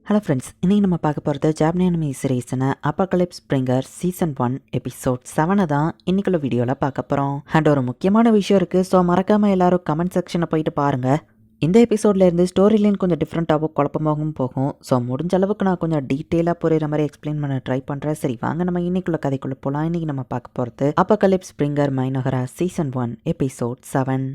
Hello friends, இன்னைக்கு நம்ம பார்க்க போகிறது ஜாப்பனீஸ் அனிமி சீரீஸ்னு அப்பாகலிப்ஸ் ஸ்ப்ரிங்கர் சீசன் 1 எபிசோட் 7 தான் இன்னைக்குள்ள வீடியோவில் பார்க்க போகிறோம். அண்ட் ஒரு முக்கியமான விஷயம் இருக்குது. ஸோ மறக்காமல் எல்லாரும் கமெண்ட் செக்ஷனை போயிட்டு பாருங்கள். இந்த எபிசோட்ல இருந்து ஸ்டோரி லைன் கொஞ்சம் டிஃப்ரெண்ட்டாகவும் குழப்பமாகவும் போகும். ஸோ முடிஞ்ச அளவுக்கு நான் கொஞ்சம் டீட்டெயிலாக புரியுற மாதிரி எக்ஸ்பிளைன் பண்ண ட்ரை பண்ணுறேன். சரி வாங்க நம்ம இன்னைக்குள்ள கதைக்குள்ளே போகலாம். இன்னைக்கு நம்ம பார்க்க போகிறது அப்பாகலிப்ஸ் ஸ்ப்ரிங்கர் மைனோஹரா சீசன் 1 எபிசோட் 7.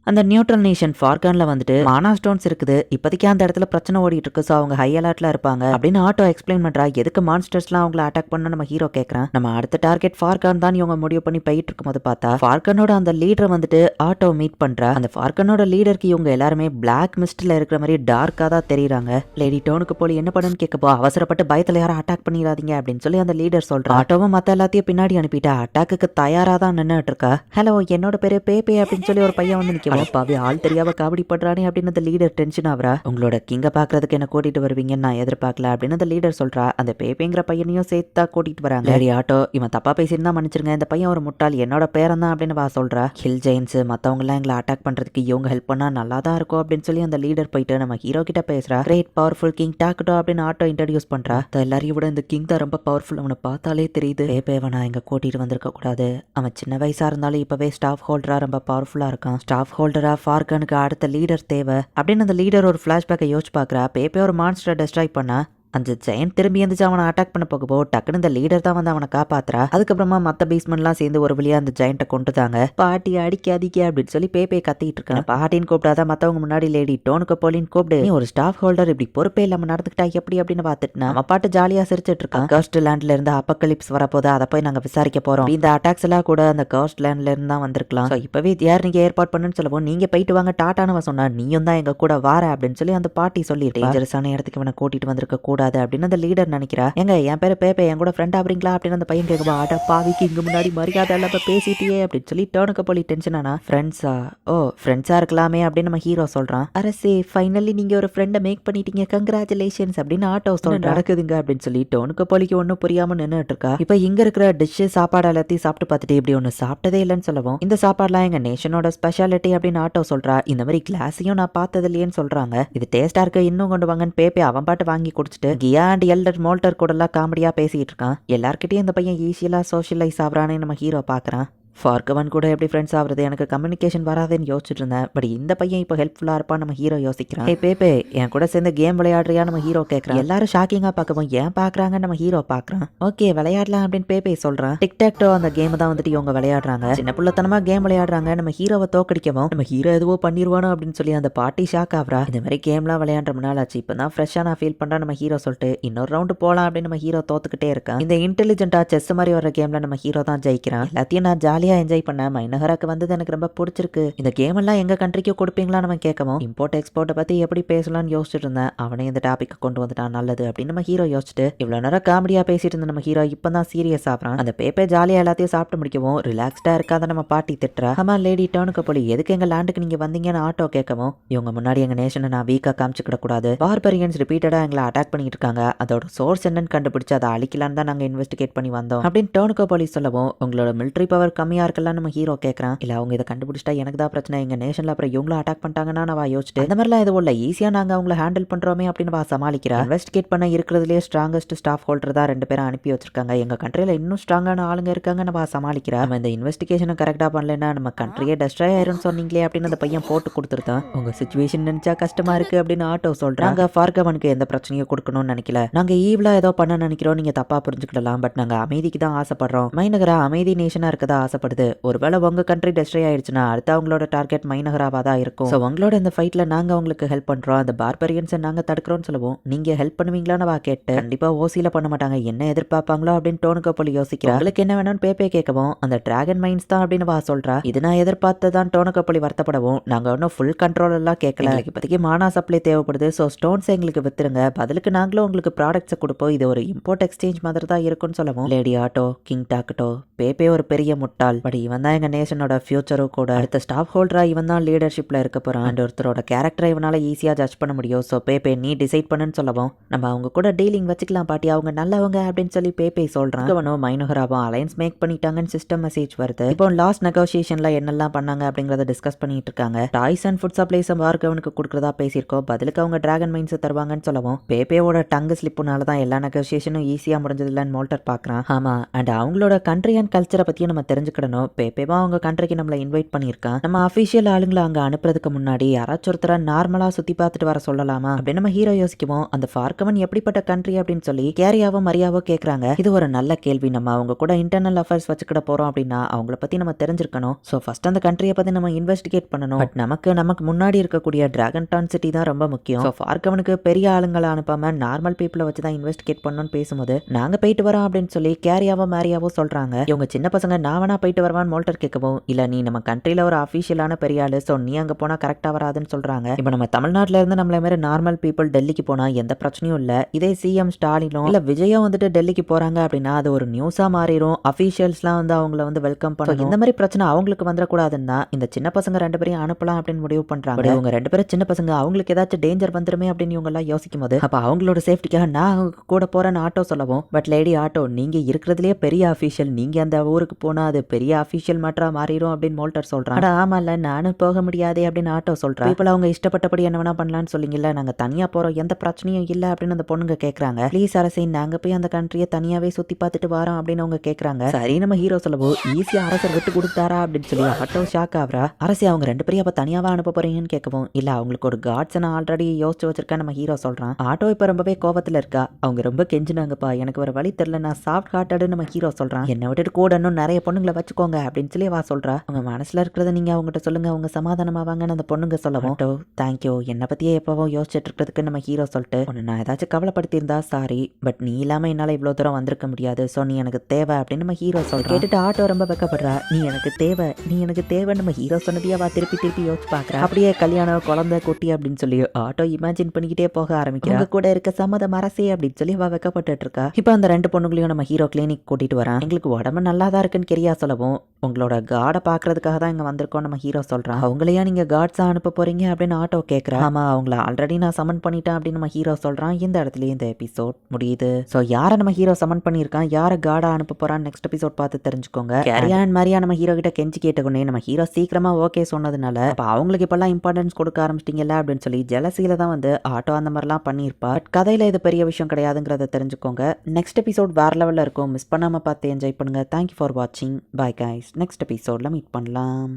அந்த நியூட்ரல் நேஷன் ஃபார்கான்ல வந்துட்டு மானா ஸ்டோன்ஸ் இருக்குது. இப்போதைக்கு அந்த இடத்துல பிரச்சனை ஓடிட்டு இருக்கு. ஸோ அவங்க ஹை அலர்ட்ல இருப்பாங்க அப்படின்னு ஆட்டோ எக்ஸ்பிளைன் பண்றா. எதுக்கு மான்ஸ்டர்ஸ்லாம் அவங்கள அட்டாக் பண்ண நம்ம ஹீரோ கேட்கறான். நம்ம அடுத்த டார்கெட் ஃபார்கான் தான் இவங்க முடிவு பண்ணி போயிட்டு இருக்கும்போது பார்த்தா ஃபார்கானோட அந்த லீடர் வந்துட்டு ஆட்டோ மீட் பண்றா. அந்த ஃபார்கானோட லீடருக்கு இவங்க எல்லாருமே பிளாக் மிஸ்ட்ல இருக்கிற மாதிரி டார்க்கா தான் தெரியுறாங்க. லேடி டோனுக்கு போல என்ன பண்ணுன்னு கேட்கப்போ அவசரப்பட்டு பயத்துல யாரும் அட்டாக் பண்ணிடாதீங்க அப்படின்னு சொல்லி அந்த லீடர் சொல்றா. ஆட்டோவும் மத்த எல்லாத்தையும் பின்னாடி அனுப்பிட்டா அட்டாக்கு தயாரா தான் நின்னுட்டு இருக்கா. ஹலோ, என்னோட பேரு பேபே அப்படின்னு சொல்லி ஒரு பையன் வந்து நிக்க. பாவி ஆள் தெரியாம காமெடி பண்றானே அப்படின்னு அந்த லீடர் டென்ஷன் ஆகுறா. உங்களோட கிங்க பாக்குறதுக்கு என்ன கூட்டிட்டு வருவீங்கன்னு நான் எதிர்பார்க்கல அப்படின்னு அந்த லீடர் சொல்றா. அந்த பேபேங்கிற பையனையும் சேர்த்து தான் கூட்டிட்டு வராங்க. லேடி ஆட்டோ, இவன் தப்பா பேசியிருந்தா மன்னிச்சிருங்க, இந்த பையன் ஒரு முட்டாள், என்னோட பேரன் தான் அப்படின்னு வா சொல்றா. ஹில் ஜெயின்ஸ் மத்தவங்க எல்லாம் எங்களை அட்டாக் பண்றதுக்கு இவங்க ஹெல்ப் பண்ணா நல்லா தான் இருக்கும் அப்படின்னு சொல்லி அந்த லீடர் போயிட்டு நம்ம ஹீரோ கிட்ட பேசுறா. கிரேட் பவர்ஃபுல் கிங் டாக்டோ அப்படின்னு ஆட்டோ இன்ட்ரடியூஸ் பண்றா. எல்லாரையும் விட இந்த கிங் தான் ரொம்ப பவர்ஃபுல், அவனை பார்த்தாலே தெரியுது. பேபேவை நான் இங்க கூட்டிட்டு வந்திருக்க கூடாது. அவன் சின்ன வயசா இருந்தாலும் இப்பவே ஸ்டாஃப் ஹோல்டரா ரொம்ப பவர்ஃபுல்லா இருக்கான். ஸ்டாஃப் ஹோல்டரா ஃபார்கனுக்கு அடுத்த லீடர் தேவை அப்படின்னு அந்த லீடர் ஒரு ஃபிளாஷ்பேக்கை யோசிச்சு பார்க்குறா. பேபே ஒரு மான்ஸ்டரை டெஸ்ட்ராய் பண்ணா. அந்த ஜெயண்ட் திரும்பி எந்திரிச்சு அவனை அட்டாக் பண்ண போகப்போ டக்குன்னு இந்த லீடர் தான் வந்து அவனை காப்பாத்துறா. அதுக்கப்புறமா மற்ற பீஸ்மெண்ட்லாம் சேர்ந்து ஒரு வழியா அந்த ஜெயண்ட்டை கொண்டுட்டாங்க. பாட்டி அடிக்காதீங்க அப்படின்னு சொல்லி பேபே கத்திட்டு இருக்கான். பாட்டின்னு கூப்பிடாத மற்றவங்க முன்னாடி லேடி டோனுக்கு போலின்னு கூப்பிடு. நீ ஒரு ஸ்டாஃப் ஹோல்டர் இப்படி பொறுப்பே இல்லாம நடந்துக்கிட்டா எப்படி அப்படின்னு பார்த்துட்டு நம்ம பாட்டு ஜாலியா சிரிச்சிட்டு இருக்கான். கர்ஸ்ட் லேண்ட்ல இருந்து அப்பக்கலிப்ஸ் வரப்போது அதை போய் நாங்க விசாரிக்க போறோம். இந்த அட்டாக்ஸ் எல்லாம் கூட அந்த கர்ஸ்ட் லேண்ட்ல இருந்து தான் வந்திருக்கலாம். இப்பவே யார் நீங்க ஏற்பாடு பண்ணுன்னு சொல்லவும் நீங்க போயிட்டு வாங்க டாட்டானவ சொன்னா நீயும் தான் எங்க கூட வார அப்படின்னு சொல்லி அந்த பாட்டி சொல்லி டேஞ்சரஸான இடத்துக்கு இவனை கூட்டிட்டு வந்திருக்க கூடாது அப்படின்னு அந்த லீடர் நினைக்கிறா. எங்க என் பேரு பேபே, என் கூட ஃப்ரெண்ட் ஆகுறீங்களா அப்படின்னு அந்த பையன் கேட்கப்பா. ஆட்டா பாவிக்கு இங்க முன்னாடி மரியாதை இல்லாம பேசிட்டியே அப்படின்னு சொல்லி டோனுக்கு போலி டென்ஷன் ஆனா. ஃப்ரெண்ட்ஸா? ஓ ஃப்ரெண்ட்ஸா இருக்கலாமே அப்படின்னு நம்ம ஹீரோ சொல்றான். அரசே ஃபைனலி நீங்க ஒரு ஃப்ரெண்டை மேக் பண்ணிட்டீங்க, கங்க்ராச்சுலேஷன்ஸ் அப்படின்னு ஆட்டோ சொல்றான். நடக்குதுங்க அப்படின்னு சொல்லி டோனுக்கு போலிக்கு ஒன்னும் புரியாம நின்னுட்டு இருக்கா. இப்ப இங்க இருக்கிற டிஷ் சாப்பாடு எல்லாத்தையும் சாப்பிட்டு பார்த்துட்டு இப்படி ஒன்னு சாப்பிட்டதே இல்லைன்னு சொல்லவும் இந்த சாப்பாடுலாம் எங்க நேஷனோட ஸ்பெஷாலிட்டி அப்படின்னு ஆட்டோ சொல்றா. இந்த மாதிரி கிளாஸையும் நான் பார்த்தது இல்லையேன்னு சொல்றாங்க. இது டேஸ்டா இருக்க இன்னும் கொண்டு வாங்கன்னு பேபே அவன் பாட்டு வாங்கி குடிச்சிட்டு கியா அண்ட் எல்டர் மோல்டர் கூட எல்லாம் காமெடியா பேசிட்டு இருக்கான். எல்லார்கிட்டயும் இந்த பையன் ஈஸியா சோஷியலைஸ் ஆகுறானே நம்ம ஹீரோ பாக்குறான். ஃபார்கவன் கூட எப்படி ஃப்ரெண்ட்ஸ் ஆகுறது, எனக்கு கம்யூனிகேஷன் வராதுன்னு யோசிச்சுட்டு இருந்தேன். பட் இந்த பையன் இப்போ ஹெல்ப்ஃபுல்லாக இருப்பான் நம்ம ஹீரோ யோசிக்கிறான். பேபே என் கூட சேர்ந்து கேம் விளையாடுறியா நம்ம ஹீரோ கேட்குறான். எல்லாரும் ஷாக்கிங்காக பார்க்கவும் ஏன் பார்க்குறாங்க நம்ம ஹீரோ பார்க்குறான். ஓகே விளையாடலாம் அப்படின்னு பேபே சொல்கிறான். டிக்டாக்டோ அந்த கேம் தான் வந்துட்டு இவங்க விளையாடுறாங்க. சின்ன பிள்ளைத்தனமா கேம் விளையாடுறாங்க. நம்ம ஹீரோவை தோக்கடிக்கவும் நம்ம ஹீரோ எதுவோ பண்ணிடுவானோ அப்படின்னு சொல்லி அந்த பாட்டி ஷாக் ஆகுறா. இந்த மாதிரி கேம்லாம் விளையாடுற முன்னாள் ஆச்சு, இப்போ தான் ஃப்ரெஷ்ஷாக நான் ஃபீல் பண்ணுறேன் நம்ம ஹீரோ சொல்லிட்டு இன்னொரு ரவுண்டு போகலாம் அப்படின்னு நம்ம ஹீரோ தோத்துக்கிட்டே இருக்கான். இந்த இன்டெலிஜென்ட்டா செஸ் மாதிரி வர கேம்ல நம்ம ஹீரோ தான் ஜெயிக்கிறான். எல்லாத்தையும் நான் ஜாலியாக என்ஜாய் பண்ண மைனஹராக்கு வந்தது எனக்கு ரொம்ப பிடிச்சிருக்கு. இந்த கேம் எல்லாம் எங்க கண்ட்ரிக்கு கொடுப்பீங்களான்னு நம்ம கேட்கவும் இம்போர்ட் எக்ஸ்போர்ட்டை பத்தி எப்படி பேசலாம்னு யோசிச்சுட்டு இருந்தேன். அவனே இந்த டாபிக் கொண்டு வந்துட்டான், நல்லது அப்படின்னு நம்ம ஹீரோ யோசிச்சுட்டு இவ்வளவு நேரம் காமெடியா பேசிட்டு இருந்த நம்ம ஹீரோ இப்பதான் சீரியஸ் ஆகிறான். அந்த பேப்பே ஜாலியா எல்லாத்தையும் சாப்பிட்டு முடிக்கவும் ரிலாக்ஸ்டா இருக்காத நம்ம பாட்டி திட்டுறா. ஆமா லேடி டோனுக்கு போலி எதுக்கு எங்க லேண்டுக்கு நீங்க வந்தீங்கன்னு ஆட்டோ கேட்கவும் இவங்க முன்னாடி எங்க நேஷனை நான் வீக்கா காமிச்சுக்கிட கூடாது. பார்பரியன்ஸ் ரிப்பீட்டடா எங்களை அட்டாக் பண்ணிட்டு இருக்காங்க, அதோட சோர்ஸ் என்னன்னு கண்டுபிடிச்சு அதை அழிக்கலான்னு தான் நாங்க இன்வெஸ்டிகேட் பண்ணி வந்தோம் அப்படின்னு டோனுக்கு போலி சொல்லவும் உங்களோட மிலிட்டரி பவர் கம்மியா இருக்கலாம் நம்ம ஹீரோ கேட்கறான். இல்ல அவங்க இதை கண்டுபிடிச்சிட்டா எனக்கு தான் பிரச்சனை, எங்க நேஷன்ல அப்புறம் இவங்களும் அட்டாக் பண்ணிட்டாங்கன்னா நான் யோசிச்சுட்டு இந்த மாதிரிலாம் எதுவும் இல்லை, ஈஸியா நாங்க அவங்களை ஹேண்டில் பண்றோமே அப்படின்னு சமாளிக்கிறா. இன்வெஸ்டிகேட் பண்ண இருக்கிறதுலேயே ஸ்ட்ராங்கஸ்ட் ஸ்டாஃப் ஹோல்டர் தான் 2 பேரும் அனுப்பி வச்சிருக்காங்க. எங்க கண்ட்ரியில இன்னும் ஸ்ட்ராங்கான ஆளுங்க இருக்காங்க நம்ம சமாளிக்கிறா. நம்ம இந்த இன்வெஸ்டிகேஷனை கரெக்டா பண்ணலன்னா நம்ம கண்ட்ரியே டெஸ்ட்ராய் ஆயிரும்னு சொன்னீங்களே அப்படின்னு அந்த பையன் போட்டு கொடுத்துருக்கான். உங்க சிச்சுவேஷன் நினைச்சா கஷ்டமா இருக்கு அப்படின்னு ஆட்டோ சொல்றாங்க. ஃபார்கவனுக்கு எந்த பிரச்சனையும் கொடுக்கணும்னு நினைக்கல, நாங்க ஈவ்லா ஏதோ பண்ண நினைக்கிறோம், நீங்க தப்பா புரிஞ்சுக்கிடலாம், பட் நாங்க அமைதிக்கு தான் ஆசைப்படுறோம். மைனகரா அமைதி நேஷனா இருக்கதா ஆசைப்படுது. ஒருவேளை உங்க கண்ட்ரி டெஸ்ட்ராய் ஆயிடுச்சுன்னா அடுத்து அவங்களோட டார்கெட் மைனகராவா தான் இருக்கும். ஸோ உங்களோட இந்த ஃபைட்ல நாங்க உங்களுக்கு ஹெல்ப் பண்றோம், அந்த பார்பரியன்ஸை நாங்க தடுக்கிறோம்னு சொல்லுவோம். நீங்க ஹெல்ப் பண்ணுவீங்களான்னு கேட்டு கண்டிப்பா ஓசியில பண்ண மாட்டாங்க, என்ன எதிர்பார்ப்பாங்களோ அப்படின்னு டோனுக்கு போலி யோசிக்கிறா. உங்களுக்கு என்ன வேணும்னு பேபே கேட்கவும் அந்த டிராகன் மைன்ஸ் தான் அப்படின்னு சொல்றா. இது நான் எதிர்பார்த்ததான் டோனுக்கு போலி வருத்தப்படவும் நாங்க ஒன்றும் ஃபுல் கண்ட்ரோல் எல்லாம் கேட்கல, இப்போதைக்கு மானா சப்ளை தேவைப்படுது, ஸோ ஸ்டோன்ஸ் எங்களுக்கு வித்துருங்க, பதிலுக்கு நாங்களும் உங்களுக்கு ப்ராடக்ட்ஸை கொடுப்போம், இது ஒரு இம்போர்ட் எக்ஸ்சேஞ்ச் மாதிரி தான் இருக்கும்னு சொல்லவும் lady auto king tac toe baby ஒரு பெரிய முட்டாள், ஆள். பட் இவன் தான் எங்க நேஷனோட ஃபியூச்சரும் கூட. அடுத்த ஸ்டாஃப் ஹோல்டரா இவன் தான் லீடர்ஷிப்ல இருக்க போறான். அண்ட் ஒருத்தரோட கேரக்டரை இவனால ஈஸியா ஜட்ஜ் பண்ண முடியும். ஸோ பேபே நீ டிசைட் பண்ணுன்னு சொல்லவும் நம்ம அவங்க கூட டீலிங் வச்சுக்கலாம் பாட்டி, அவங்க நல்லவங்க அப்படின்னு சொல்லி பேபே சொல்றான். அவனும் மைனோகராவும் அலையன்ஸ் மேக் பண்ணிட்டாங்கன்னு சிஸ்டம் மெசேஜ் வருது. இப்போ லாஸ்ட் நெகோசியேஷன்ல என்னெல்லாம் பண்ணாங்க அப்படிங்கறத டிஸ்கஸ் பண்ணிட்டு இருக்காங்க. டாய்ஸ் அண்ட் ஃபுட் சப்ளைஸ் பார்கவனுக்கு கொடுக்கறதா பேசியிருக்கோம். பதிலுக்கு அவங்க டிராகன் மைன்ஸ் தருவாங்கன்னு சொல்லவும் பேபேவோட டங்கு ஸ்லிப்புனால தான் எல்லா நெகோசியேஷனும் ஈஸியா முடிஞ்சதில்லன்னு மோல்டர் பாக்குறான். ஆமா, அண்ட் அவங்களோட கண்ட்ரி அண்ட் கல்ச்சரை பத்தியும் நம்ம தெரிஞ்சுக்கிடணும். பேபேவா அவங்க கண்ட்ரிக்கு நம்மள இன்வைட் பண்ணியிருக்கான். நம்ம அபிஷியல் ஆளுங்களை அங்க அனுப்புறதுக்கு முன்னாடி யாராச்சும் ஒருத்தர நார்மலா சுத்தி பார்த்துட்டு வர சொல்லலாமா அப்படின்னு நம்ம ஹீரோ யோசிக்குவோம். அந்த பார்கவன் எப்படிப்பட்ட கண்ட்ரி அப்படின்னு சொல்லி கேரியாவோ மரியாவோ கேக்குறாங்க. இது ஒரு நல்ல கேள்வி. நம்ம அவங்க கூட இன்டர்னல் அஃபேர்ஸ் வச்சுக்கிட போறோம் அப்படின்னா அவங்கள பத்தி நம்ம தெரிஞ்சிருக்கணும். ஸோ ஃபர்ஸ்ட் அந்த கண்ட்ரியை பத்தி நம்ம இன்வெஸ்டிகேட் பண்ணணும். பட் நமக்கு முன்னாடி இருக்கக்கூடிய டிராகன் டான் சிட்டி தான் ரொம்ப முக்கியம். ஸோ பார்கவனுக்கு பெரிய ஆளுங்களை அனுப்பாம நார்மல் பீப்புளை வச்சு தான் இன்வெஸ்டிகேட் பண்ணணும்னு பேசும்போது நாங்க போயிட்டு வரோம் அப்படின்னு சொல்லி கேரியாவோ மேரியாவோ சொல்றாங்க. இவங்க சின்ன பசங்க நான் வேணா போயிட்டு வருவான்னு மோல்டர் கேட்கவும் இல்ல நீ நம்ம கண்ட்ரியில ஒரு அபிஷியலான பெரிய ஆளு, ஸோ நீ அங்க போனா கரெக்டா வராதுன்னு சொல்றாங்க. இப்போ நம்ம தமிழ்நாட்டில இருந்து நம்மள மாதிரி நார்மல் பீப்புள் டெல்லிக்கு போனா எந்த பிரச்சனையும் இல்ல. இதே சிஎம் ஸ்டாலினும் இல்ல விஜயும் வந்துட்டு டெல்லிக்கு போறாங்க அப்படின்னா அது ஒரு நியூஸா மாறிடும். அபிஷியல்ஸ்லாம் வந்து அவங்கள வந்து வெல்கம் பண்ணணும். இந்த மாதிரி பிரச்சனை அவங்களுக்கு வந்துடக்கூடாதுன்னா இந்த சின்ன பசங்க ரெண்டு பேரையும் அனுப்பலாம் அப்படின்னு முடிவு பண்றாங்க. இவங்க ரெண்டு பேரும் சின்ன பசங்க, அவங்களுக்கு ஏதாச்சும் டேஞ்சர் வந்துருமே அப்படின்னு இவங்க எல்லாம் யோசிக்கும் போது அப்ப அவங்களோட சேஃப்டிக்காக நான் அவங்க கூட போறேன்னு ஆட்டோ சொல்லவும் பட் லேடி ஆட்டோ நீங்க இருக்கிறதுலயே பெரிய அபிஷியல், நீங்க அந்த ஊருக்கு போனா அது பெரிய அபிஷியல் மாற்றா மாறிடும் அப்படின்னு மோல்டர் சொல்றான். ஆமா இல்ல நானும் போக முடியாதே அப்படின்னு ஆட்டோ சொல்றான். இப்போ அவங்க இஷ்டப்பட்டபடி என்ன வேணா பண்ணலாம்னு சொல்லிங்கல்ல, நாங்க தனியா போறோம், எந்த பிரச்சனையும் இல்ல அப்படின்னு அந்த பொண்ணுங்க கேக்குறாங்க. ப்ளீஸ் அரசே நாங்க போய் அந்த கண்ட்ரியை தனியாவே சுத்தி பார்த்துட்டு வரோம் அப்படின்னு அவங்க கேக்குறாங்க. சரி நம்ம ஹீரோ சொல்லவும் ஈஸியா அரசர் விட்டு கொடுத்தாரா அப்படின்னு சொல்லி ஆட்டோ ஷாக் ஆகுறா. அரசே அவங்க ரெண்டு பேரும் அப்ப தனியாவா அனுப்ப போறீங்கன்னு கேட்கவும் இல்ல அவங்களுக்கு ஒரு காட்ஸ் நான் ஆல்ரெடி யோசிச்சு வச்சிருக்கேன் நம்ம ஹீரோ சொல்றான். ஆட்டோ இப்ப ரொம்பவே கோவத்துல இருக்கா. அவங்க ரொம்ப கெஞ்சினாங்கப்பா, எனக்கு ஒரு வழி தெரியல, நான் சாஃப்ட் ஹார்ட்டடு நம்ம ஹீரோ சொல்றான். என்ன விட்டுட்டு கூட இன்னும் நிறைய பொண்ணுங்களை வச்சுக்கோங்க அப்படின்னு சொல்லி வா சொல்றா. அவங்க மனசுல இருக்கிறத நீங்க அவங்ககிட்ட சொல்லுங்க, அவங்க சமாதானமாவாங்கன்னு அந்த பொண்ணுங்க சொல்லவும் ஆட்டோ தேங்க்யூ, என்னை பத்தியே எப்பவும் யோசிச்சுட்டு இருக்கிறதுக்கு நம்ம ஹீரோ சொல்லிட்டு நான் ஏதாச்சும் கவலைப்படுத்தி இருந்தா சாரி, பட் நீ இல்லாம என்னால இவ்வளவு தூரம் வந்திருக்க முடியாது, ஸோ நீ எனக்கு தேவை அப்படின்னு நம்ம ஹீரோ சொல்ற. கேட்டுட்டு ஆட்டோ ரொம்ப வெக்கப்படுறா. நீ எனக்கு தேவை, நீ எனக்கு தேவை நம்ம ஹீரோ சொன்னதையே வா திருப்பி யோசிச்சு பாக்குறா. அப்படியே கல்யாணம் குழந்தை குட்டி அப்படின்னு சொல்லி ஆட்டோ இமேஜின் பண்ணிக்கிட்டே போக ஆரம்பிக்கிறா. கூட இருக்க சம்மதம் அரசே அப்படின்னு சொல்லி அவ வெக்கப்பட்டு இருக்கா. இப்ப அந்த ரெண்டு பொண்ணுங்களையும் நம்ம ஹீரோ கிளினிக் கூட்டிட்டு வரான். எங்களுக்கு உடம்பு நல்லா தான் இருக்குன்னு கெரியா சொல்லவும் உங்களோட காடை பாக்குறதுக்காக தான் இங்க வந்திருக்கோம் நம்ம ஹீரோ சொல்றான். அவங்களையா நீங்க காட்ஸா அனுப்ப போறீங்க அப்படின்னு ஆட்டோ கேக்குறா. ஆமா அவங்கள ஆல்ரெடி நான் சமன் பண்ணிட்டேன் அப்படின்னு நம்ம ஹீரோ சொல்றான். இந்த இடத்துல இந்த எபிசோட் முடியுது. சோ யார நம்ம ஹீரோ சமன் பண்ணிருக்கான், யார காடா அனுப்ப போறான்னு நெக்ஸ்ட் எபிசோட் பார்த்து தெரிஞ்சுக்கோங்க. கேரியா அண்ட் மரியா நம்ம ஹீரோ கிட்ட கெஞ்சி கேட்டகுனே நம்ம ஹீரோ சீக்கிரமா ஓகே சொன்னதுனால அப்ப அவங்களுக்கு இப்பெல்லாம் இம்பார்ட்டன்ஸ் கொடுக்க ஆரம்பிச்சிட்டீங்கல்ல அப்படின்னு சொல்லி ஜெலசியில தான் வந்து ஆட்டோ அந்த மாதிரிலாம் பண்ணியிருப்பா. கதையில இது பெரிய விஷயம் கிடையாதுங்கிறத தெரிஞ்சுக்கோங்க. நெக்ஸ்ட் எபிசோட் வேற லெவல்ல இருக்கும். மிஸ் பண்ணாம பார்த்து என்ஜாய் பண்ணுங்க. தேங்க்யூ ஃபார் வாட்சிங். Bye guys. நெக்ஸ்ட் எபிசோட்ல மீட் பண்ணலாம்.